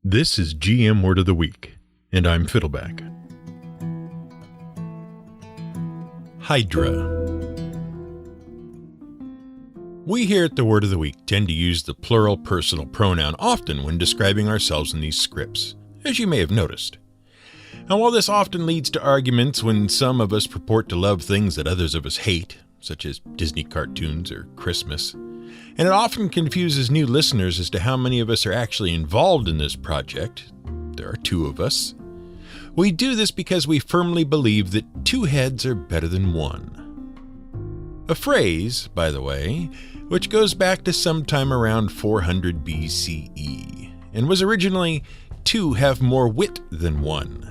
This is GM Word of the Week, and I'm Fiddleback. Hydra. We here at the Word of the Week tend to use the plural personal pronoun often when describing ourselves in these scripts, as you may have noticed. And while this often leads to arguments when some of us purport to love things that others of us hate, such as Disney cartoons or Christmas, and it often confuses new listeners as to how many of us are actually involved in this project, there are two of us, we do this because we firmly believe that two heads are better than one. A phrase, by the way, which goes back to sometime around 400 BCE, and was originally two have more wit than one.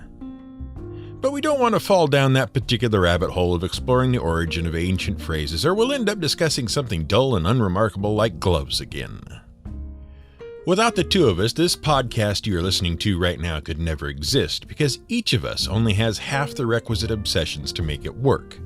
But we don't want to fall down that particular rabbit hole of exploring the origin of ancient phrases, or we'll end up discussing something dull and unremarkable like gloves again. Without the two of us, this podcast you're listening to right now could never exist, because each of us only has half the requisite obsessions to make it work.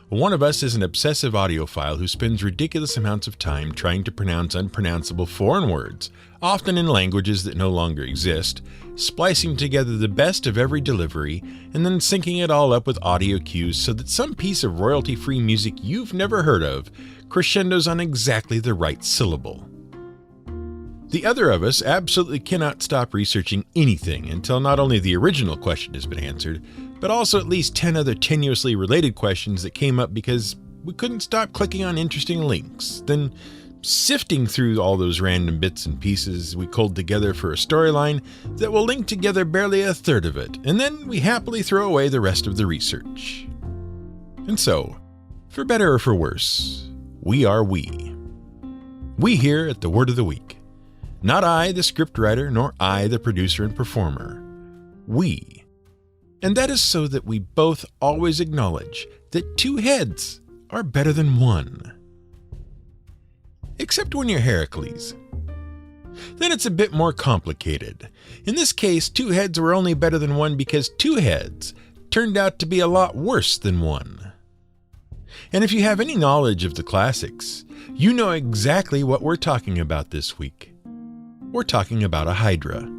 One of us is an obsessive audiophile who spends ridiculous amounts of time trying to pronounce unpronounceable foreign words, often in languages that no longer exist, splicing together the best of every delivery, and then syncing it all up with audio cues so that some piece of royalty-free music you've never heard of crescendos on exactly the right syllable. The other of us absolutely cannot stop researching anything until not only the original question has been answered, but also at least 10 other tenuously related questions that came up because we couldn't stop clicking on interesting links, then sifting through all those random bits and pieces we culled together for a storyline that will link together barely a third of it, and then we happily throw away the rest of the research. And so, for better or for worse, we are we. We here at the Word of the Week. Not I, the scriptwriter, nor I, the producer and performer. We. And that is so that we both always acknowledge that two heads are better than one. Except when you're Heracles. Then it's a bit more complicated. In this case, two heads were only better than one because two heads turned out to be a lot worse than one. And if you have any knowledge of the classics, you know exactly what we're talking about this week. We're talking about a hydra.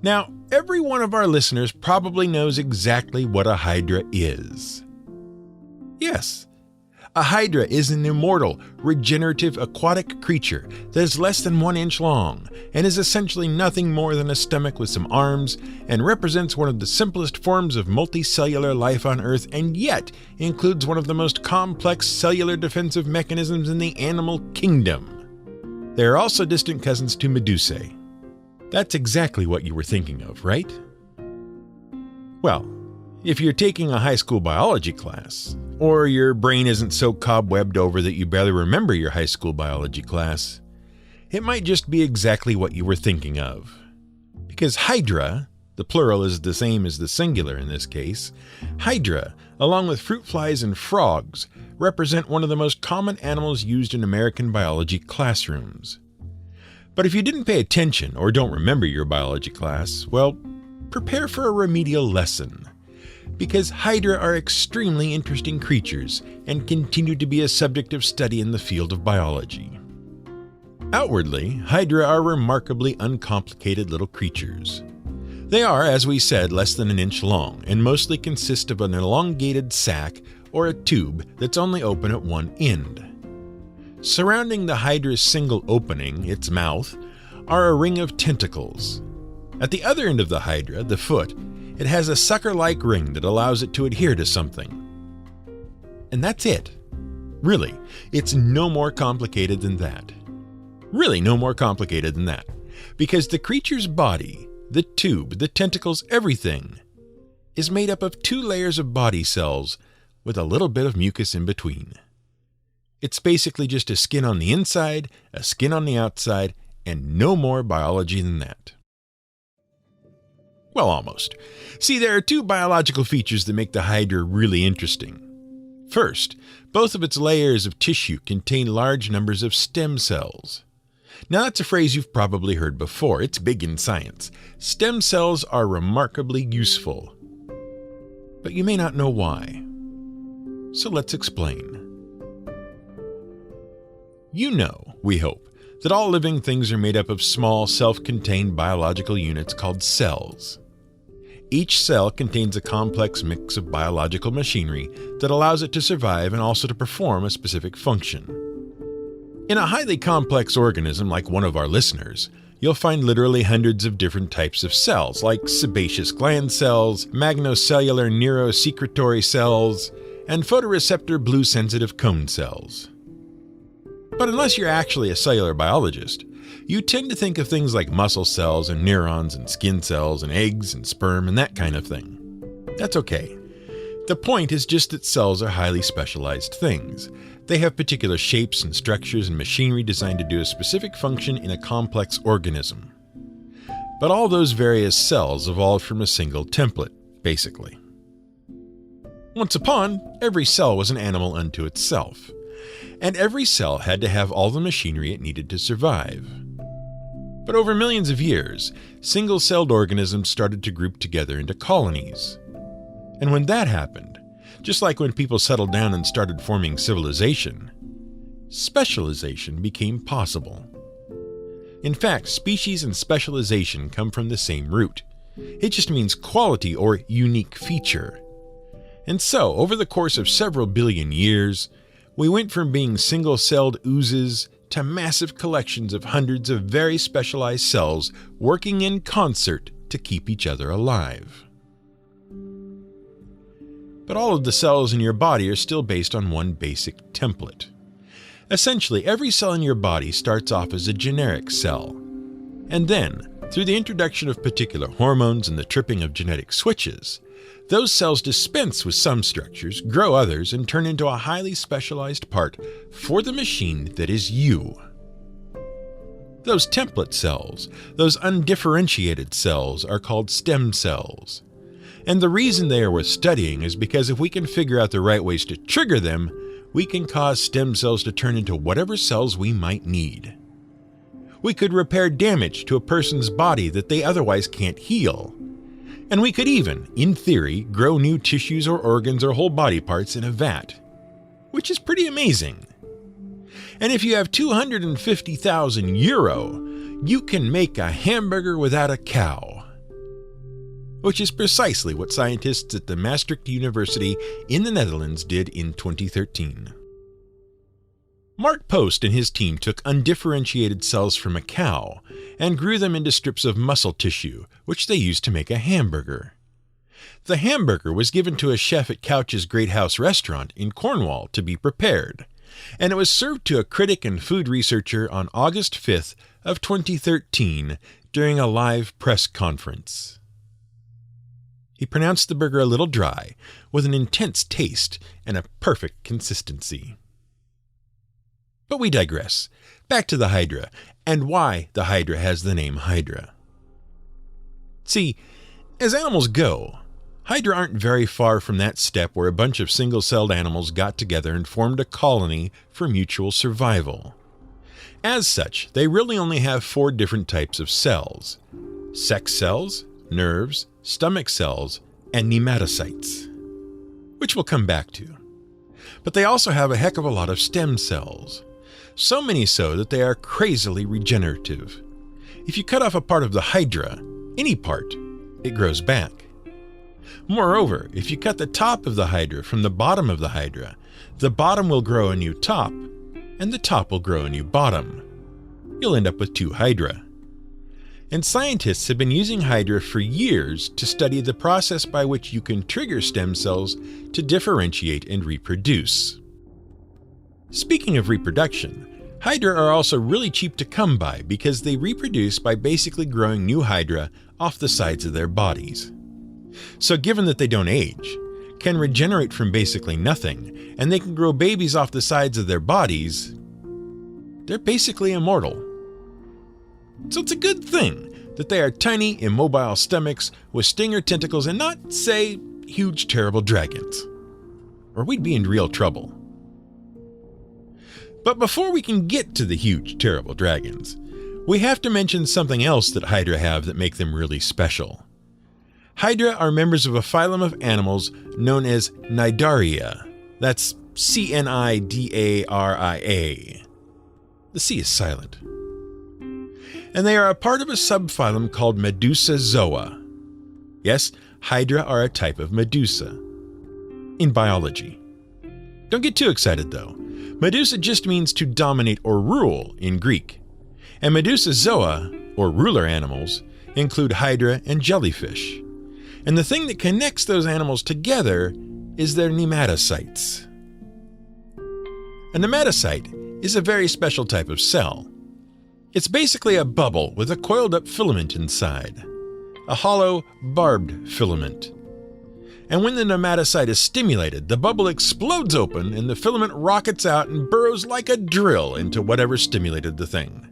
Now, every one of our listeners probably knows exactly what a hydra is. Yes, a hydra is an immortal, regenerative aquatic creature that is less than 1 inch long and is essentially nothing more than a stomach with some arms and represents one of the simplest forms of multicellular life on Earth and yet includes one of the most complex cellular defensive mechanisms in the animal kingdom. They are also distant cousins to Medusae. That's exactly what you were thinking of, right? Well, if you're taking a high school biology class, or your brain isn't so cobwebbed over that you barely remember your high school biology class, it might just be exactly what you were thinking of. Because Hydra, the plural is the same as the singular in this case, Hydra, along with fruit flies and frogs, represent one of the most common animals used in American biology classrooms. But if you didn't pay attention or don't remember your biology class, well, prepare for a remedial lesson. Because Hydra are extremely interesting creatures and continue to be a subject of study in the field of biology. Outwardly, Hydra are remarkably uncomplicated little creatures. They are, as we said, less than 1 inch long and mostly consist of an elongated sac or a tube that's only open at one end. Surrounding the hydra's single opening, its mouth, are a ring of tentacles. At the other end of the hydra, the foot, it has a sucker-like ring that allows it to adhere to something. And that's it. Really, it's no more complicated than that. Really no more complicated than that. Because the creature's body, the tube, the tentacles, everything, is made up of 2 layers of body cells with a little bit of mucus in between. It's basically just a skin on the inside, a skin on the outside, and no more biology than that. Well, almost. See, there are 2 biological features that make the hydra really interesting. First, both of its layers of tissue contain large numbers of stem cells. Now, that's a phrase you've probably heard before. It's big in science. Stem cells are remarkably useful. But you may not know why. So let's explain. You know, we hope, that all living things are made up of small, self-contained biological units called cells. Each cell contains a complex mix of biological machinery that allows it to survive and also to perform a specific function. In a highly complex organism like one of our listeners, you'll find literally hundreds of different types of cells, like sebaceous gland cells, magnocellular neurosecretory cells, and photoreceptor blue-sensitive cone cells. But unless you're actually a cellular biologist, you tend to think of things like muscle cells and neurons and skin cells and eggs and sperm and that kind of thing. That's okay. The point is just that cells are highly specialized things. They have particular shapes and structures and machinery designed to do a specific function in a complex organism. But all those various cells evolved from a single template, basically. Once upon, every cell was an animal unto itself, and every cell had to have all the machinery it needed to survive. But over millions of years, single-celled organisms started to group together into colonies. And when that happened, just like when people settled down and started forming civilization, specialization became possible. In fact, species and specialization come from the same root. It just means quality or unique feature. And so, over the course of several billion years, we went from being single-celled oozes to massive collections of hundreds of very specialized cells working in concert to keep each other alive. But all of the cells in your body are still based on one basic template. Essentially, every cell in your body starts off as a generic cell. And then, through the introduction of particular hormones and the tripping of genetic switches, those cells dispense with some structures, grow others, and turn into a highly specialized part for the machine that is you. Those template cells, those undifferentiated cells, are called stem cells. And the reason they are worth studying is because if we can figure out the right ways to trigger them, we can cause stem cells to turn into whatever cells we might need. We could repair damage to a person's body that they otherwise can't heal. And we could even, in theory, grow new tissues or organs or whole body parts in a vat, which is pretty amazing. And if you have 250,000 euro, you can make a hamburger without a cow. Which is precisely what scientists at the Maastricht University in the Netherlands did in 2013. Mark Post and his team took undifferentiated cells from a cow and grew them into strips of muscle tissue, which they used to make a hamburger. The hamburger was given to a chef at Couch's Great House restaurant in Cornwall to be prepared, and it was served to a critic and food researcher on August 5th of 2013 during a live press conference. He pronounced the burger a little dry, with an intense taste and a perfect consistency. But we digress. Back to the Hydra, and why the Hydra has the name Hydra. See, as animals go, Hydra aren't very far from that step where a bunch of single-celled animals got together and formed a colony for mutual survival. As such, they really only have 4 different types of cells: sex cells, nerves, stomach cells, and nematocytes, which we'll come back to. But they also have a heck of a lot of stem cells. So many so that they are crazily regenerative. If you cut off a part of the Hydra, any part, it grows back. Moreover, if you cut the top of the Hydra from the bottom of the Hydra, the bottom will grow a new top, and the top will grow a new bottom. You'll end up with 2 Hydra. And scientists have been using Hydra for years to study the process by which you can trigger stem cells to differentiate and reproduce. Speaking of reproduction, Hydra are also really cheap to come by because they reproduce by basically growing new Hydra off the sides of their bodies. So given that they don't age, can regenerate from basically nothing, and they can grow babies off the sides of their bodies, they're basically immortal. So it's a good thing that they are tiny, immobile stomachs with stinger tentacles and not, say, huge, terrible dragons. Or we'd be in real trouble. But before we can get to the huge, terrible dragons, we have to mention something else that Hydra have that make them really special. Hydra are members of a phylum of animals known as Cnidaria. That's Cnidaria. The C is silent. and they are a part of a subphylum called Medusazoa. Yes, Hydra are a type of medusa in biology. Don't get too excited though. Medusa just means to dominate or rule in Greek. And Medusazoa, or ruler animals, include Hydra and jellyfish. And the thing that connects those animals together is their nematocytes. A nematocyte is a very special type of cell. It's basically a bubble with a coiled up filament inside, a hollow, barbed filament. And when the nematocyte is stimulated, the bubble explodes open and the filament rockets out and burrows like a drill into whatever stimulated the thing.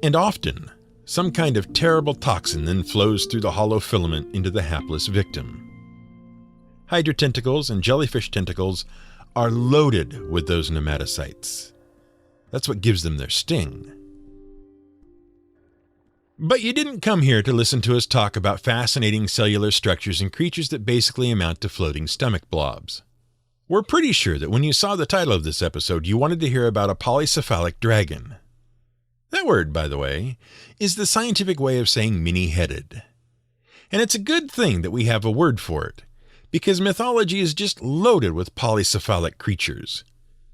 And often, some kind of terrible toxin then flows through the hollow filament into the hapless victim. Hydra tentacles and jellyfish tentacles are loaded with those nematocytes. That's what gives them their sting. But you didn't come here to listen to us talk about fascinating cellular structures and creatures that basically amount to floating stomach blobs. We're pretty sure that when you saw the title of this episode, you wanted to hear about a polycephalic dragon. That word, by the way, is the scientific way of saying many-headed. And it's a good thing that we have a word for it, because mythology is just loaded with polycephalic creatures,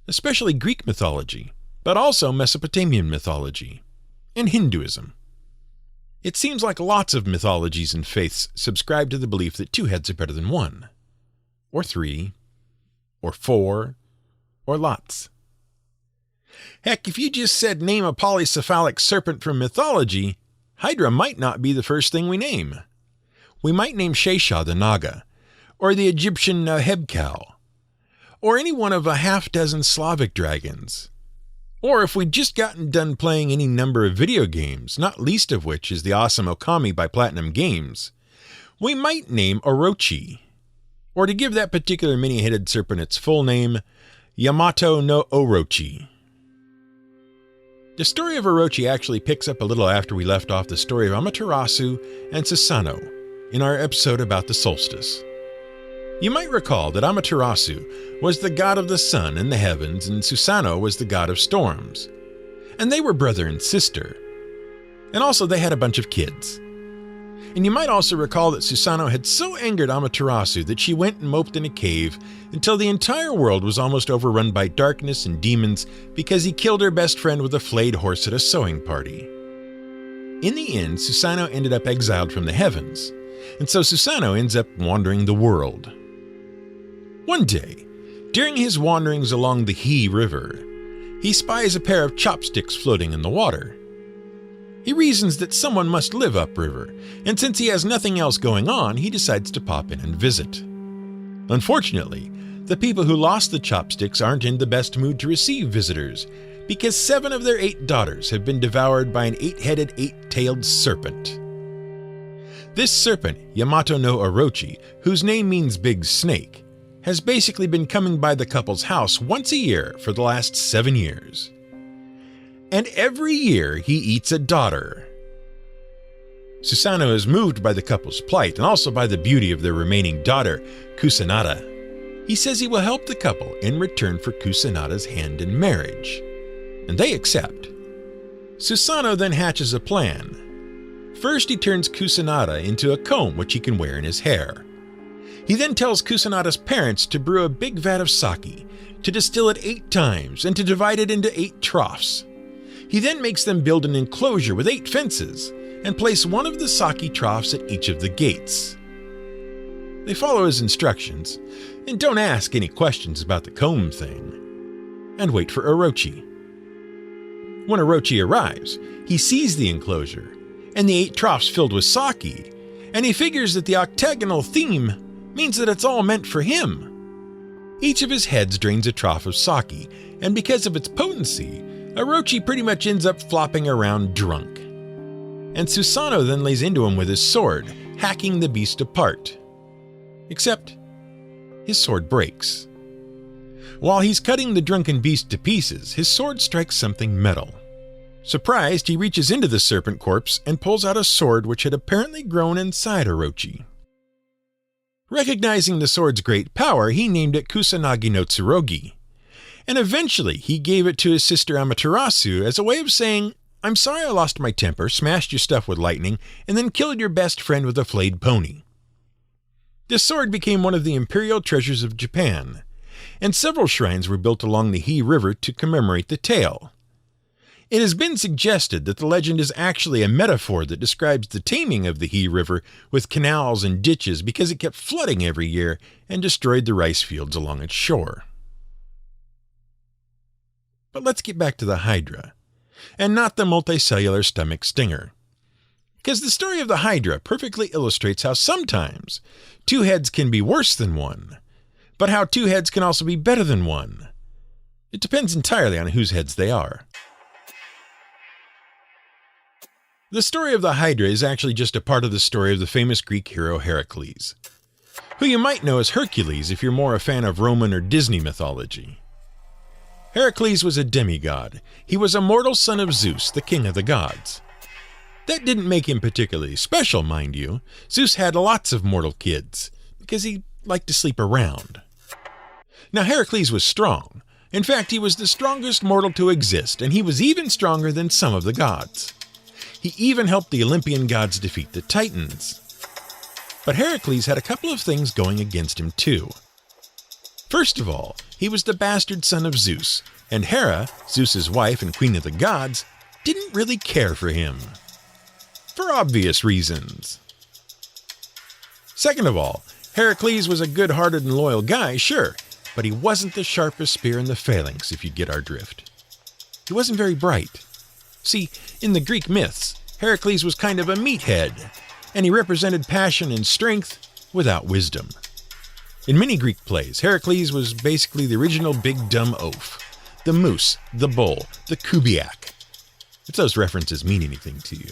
especially Greek mythology, but also Mesopotamian mythology, and Hinduism. It seems like lots of mythologies and faiths subscribe to the belief that two heads are better than one, or three, or four, or lots. Heck, if you just said name a polycephalic serpent from mythology, Hydra might not be the first thing we name. We might name Shesha the Naga, or the Egyptian Hebkal, or any one of a half-dozen Slavic dragons. Or if we'd just gotten done playing any number of video games, not least of which is the awesome Okami by Platinum Games, we might name Orochi. Or to give that particular many-headed serpent its full name, Yamato no Orochi. The story of Orochi actually picks up a little after we left off the story of Amaterasu and Susanoo in our episode about the solstice. You might recall that Amaterasu was the god of the sun and the heavens, and Susanoo was the god of storms. And they were brother and sister. And also they had a bunch of kids. And you might also recall that Susanoo had so angered Amaterasu that she went and moped in a cave until the entire world was almost overrun by darkness and demons because he killed her best friend with a flayed horse at a sewing party. In the end, Susanoo ended up exiled from the heavens, and so Susanoo ends up wandering the world. One day, during his wanderings along the He River, he spies a pair of chopsticks floating in the water. He reasons that someone must live upriver, and since he has nothing else going on, he decides to pop in and visit. Unfortunately, the people who lost the chopsticks aren't in the best mood to receive visitors, because 7 of their 8 daughters have been devoured by an 8-headed, 8-tailed serpent. This serpent, Yamato no Orochi, whose name means big snake, has basically been coming by the couple's house once a year for the last 7 years. And every year he eats a daughter. Susanoo is moved by the couple's plight and also by the beauty of their remaining daughter, Kusanada. He says he will help the couple in return for Kusanada's hand in marriage. And they accept. Susanoo then hatches a plan. First he turns Kusanada into a comb which he can wear in his hair. He then tells Kusanada's parents to brew a big vat of sake, to distill it 8 times, and to divide it into 8 troughs. He then makes them build an enclosure with 8 fences, and place one of the sake troughs at each of the gates. They follow his instructions, and don't ask any questions about the comb thing, and wait for Orochi. When Orochi arrives, he sees the enclosure, and the 8 troughs filled with sake, and he figures that the octagonal theme means that it's all meant for him. Each of his heads drains a trough of sake, and because of its potency, Orochi pretty much ends up flopping around drunk. And Susanoo then lays into him with his sword, hacking the beast apart. Except, his sword breaks. While he's cutting the drunken beast to pieces, his sword strikes something metal. Surprised, he reaches into the serpent corpse and pulls out a sword which had apparently grown inside Orochi. Recognizing the sword's great power, he named it Kusanagi no Tsurugi, and eventually he gave it to his sister Amaterasu as a way of saying, I'm sorry I lost my temper, smashed your stuff with lightning, and then killed your best friend with a flayed pony. This sword became one of the imperial treasures of Japan, and several shrines were built along the He River to commemorate the tale. It has been suggested that the legend is actually a metaphor that describes the taming of the He River with canals and ditches because it kept flooding every year and destroyed the rice fields along its shore. But let's get back to the Hydra, and not the multicellular stomach stinger. Because the story of the Hydra perfectly illustrates how sometimes two heads can be worse than one, but how two heads can also be better than one. It depends entirely on whose heads they are. The story of the Hydra is actually just a part of the story of the famous Greek hero Heracles, who you might know as Hercules if you're more a fan of Roman or Disney mythology. Heracles was a demigod. He was a mortal son of Zeus, the king of the gods. That didn't make him particularly special, mind you. Zeus had lots of mortal kids, because he liked to sleep around. Now Heracles was strong. In fact, he was the strongest mortal to exist, and he was even stronger than some of the gods. He even helped the Olympian gods defeat the Titans. But Heracles had a couple of things going against him too. First of all, he was the bastard son of Zeus, and Hera, Zeus's wife and queen of the gods, didn't really care for him. For obvious reasons. Second of all, Heracles was a good-hearted and loyal guy, sure, but he wasn't the sharpest spear in the phalanx, if you get our drift. He wasn't very bright. See, in the Greek myths, Heracles was kind of a meathead, and he represented passion and strength without wisdom. In many Greek plays, Heracles was basically the original big dumb oaf, the moose, the bull, the kubiak, if those references mean anything to you.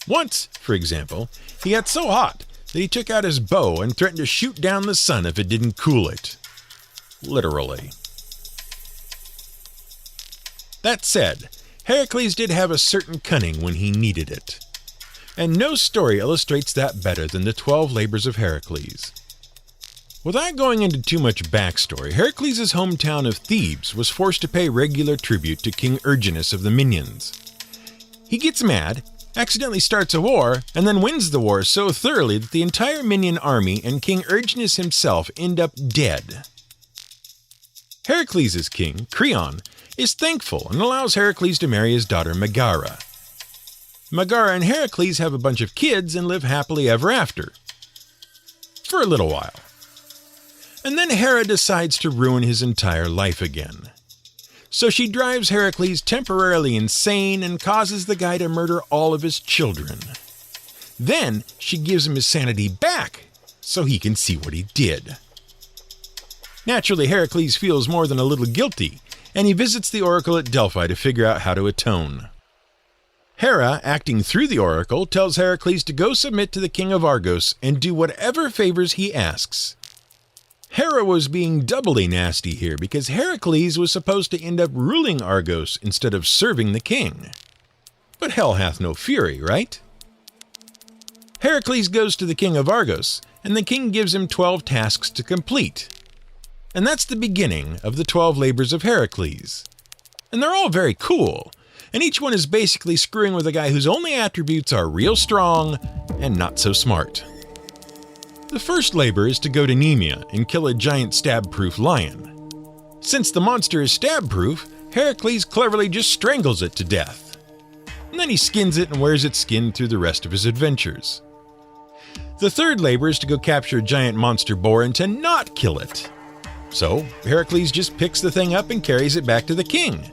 Once, for example, he got so hot that he took out his bow and threatened to shoot down the sun if it didn't cool it. Literally. That said, Heracles did have a certain cunning when he needed it. And no story illustrates that better than the 12 labors of Heracles. Without going into too much backstory, Heracles' hometown of Thebes was forced to pay regular tribute to King Erginus of the Minions. He gets mad, accidentally starts a war, and then wins the war so thoroughly that the entire Minion army and King Erginus himself end up dead. Heracles' king, Creon, is thankful and allows Heracles to marry his daughter Megara. Megara and Heracles have a bunch of kids and live happily ever after. For a little while. And then Hera decides to ruin his entire life again. So she drives Heracles temporarily insane and causes the guy to murder all of his children. Then she gives him his sanity back so he can see what he did. Naturally, Heracles feels more than a little guilty, and he visits the oracle at Delphi to figure out how to atone. Hera, acting through the oracle, tells Heracles to go submit to the king of Argos and do whatever favors he asks. Hera was being doubly nasty here because Heracles was supposed to end up ruling Argos instead of serving the king. But hell hath no fury, right? Heracles goes to the king of Argos, and the king gives him 12 tasks to complete. And that's the beginning of the 12 labors of Heracles. And they're all very cool, and each one is basically screwing with a guy whose only attributes are real strong and not so smart. The first labor is to go to Nemea and kill a giant stab-proof lion. Since the monster is stab-proof, Heracles cleverly just strangles it to death. And then he skins it and wears its skin through the rest of his adventures. The third labor is to go capture a giant monster boar and to not kill it. So Heracles just picks the thing up and carries it back to the king.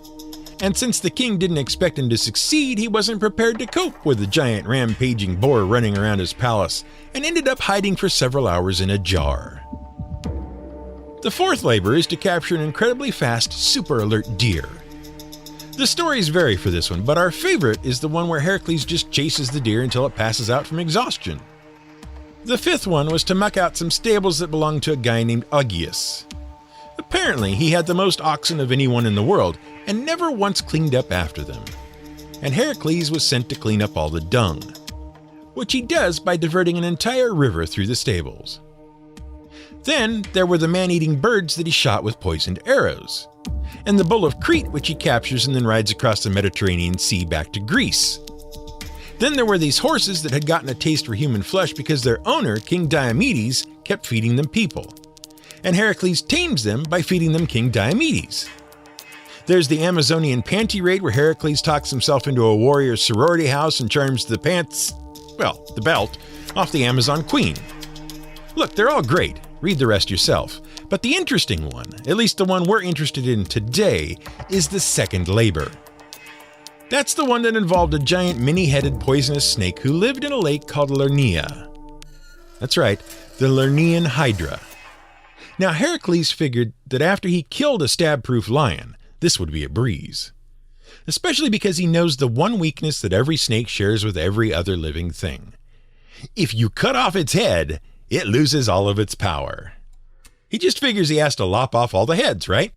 And since the king didn't expect him to succeed, he wasn't prepared to cope with the giant rampaging boar running around his palace and ended up hiding for several hours in a jar. The fourth labor is to capture an incredibly fast, super alert deer. The stories vary for this one, but our favorite is the one where Heracles just chases the deer until it passes out from exhaustion. The fifth one was to muck out some stables that belonged to a guy named Augeas. Apparently, he had the most oxen of anyone in the world, and never once cleaned up after them. And Heracles was sent to clean up all the dung, which he does by diverting an entire river through the stables. Then there were the man-eating birds that he shot with poisoned arrows, and the bull of Crete, which he captures and then rides across the Mediterranean Sea back to Greece. Then there were these horses that had gotten a taste for human flesh because their owner, King Diomedes, kept feeding them people, and Heracles tames them by feeding them King Diomedes. There's the Amazonian panty raid where Heracles talks himself into a warrior sorority house and charms the the belt, off the Amazon queen. Look, they're all great. Read the rest yourself. But the interesting one, at least the one we're interested in today, is the second labor. That's the one that involved a giant many-headed poisonous snake who lived in a lake called Lernia. That's right, the Lernean Hydra. Now Heracles figured that after he killed a stab-proof lion, this would be a breeze. Especially because he knows the one weakness that every snake shares with every other living thing. If you cut off its head, it loses all of its power. He just figures he has to lop off all the heads, right?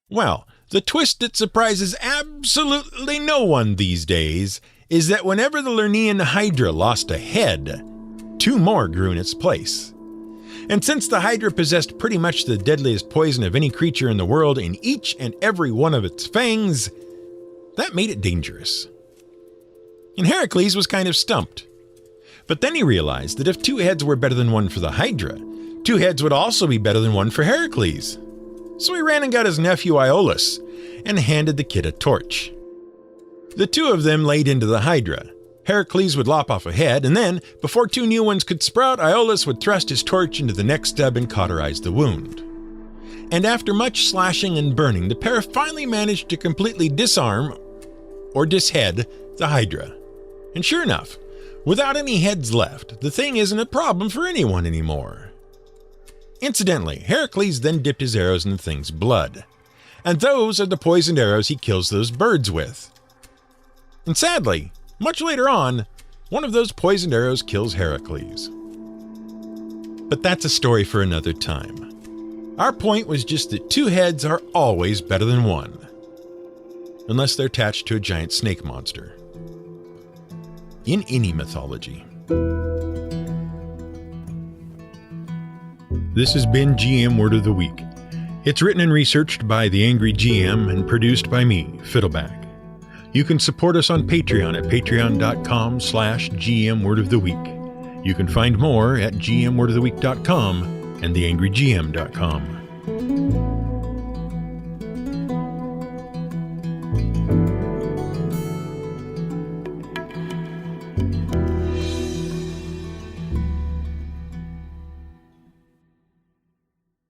Well, the twist that surprises absolutely no one these days is that whenever the Lernean Hydra lost a head, 2 more grew in its place. And since the Hydra possessed pretty much the deadliest poison of any creature in the world in each and every one of its fangs, that made it dangerous. And Heracles was kind of stumped. But then he realized that if 2 heads were better than 1 for the Hydra, 2 heads would also be better than 1 for Heracles. So he ran and got his nephew Iolaus and handed the kid a torch. The 2 of them laid into the Hydra. Heracles would lop off a head, and then, before 2 new ones could sprout, Iolaus would thrust his torch into the next stub and cauterize the wound. And after much slashing and burning, the pair finally managed to completely disarm, or dishead, the Hydra. And sure enough, without any heads left, the thing isn't a problem for anyone anymore. Incidentally, Heracles then dipped his arrows in the thing's blood. And those are the poisoned arrows he kills those birds with. And sadly, much later on, one of those poisoned arrows kills Heracles. But that's a story for another time. Our point was just that 2 heads are always better than 1. Unless they're attached to a giant snake monster. In any mythology. This has been GM Word of the Week. It's written and researched by The Angry GM and produced by me, Fiddleback. You can support us on Patreon at patreon.com/GMWordOfTheWeek. You can find more at gmwordoftheweek.com and theangrygm.com.